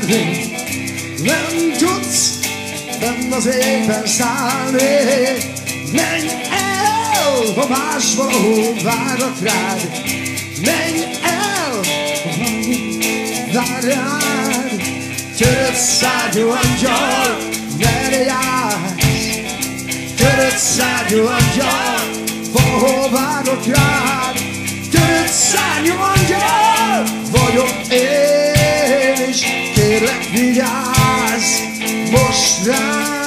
vigyázni, nem tudsz fenn az éppen szállni. Menj el, ha más valahol várnak rád. Menj el, ha valami vár rád. Törött szárnyú angyal, merre jársz? Törött szárnyú angyal, valahol várok rád. Törött szárnyú angyal vagyok én is, kérlek vigyázz most rád.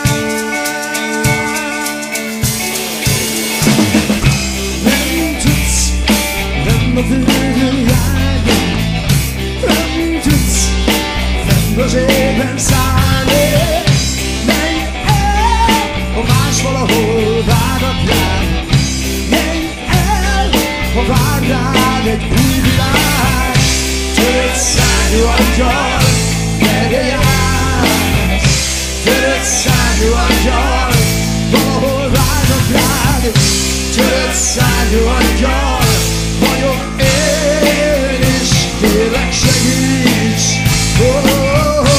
Nem tudsz fenn a földön járni, nem tudsz fenn az égben szállni. Menj el, ha más valahol várnak rád. Menj el, ha vár rád egy új világ. Törött szárnyú angyal, merre jársz? Törött szárnyú angyal, valahol várnak rád. Törött szárnyú angyal vagyok én is, kérlek segíts! Oh, oh, oh.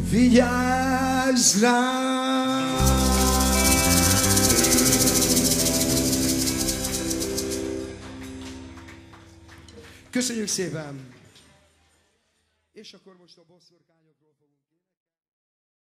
Vigyázz rám! Köszönjük szépen! És akkor most a bosszorkány.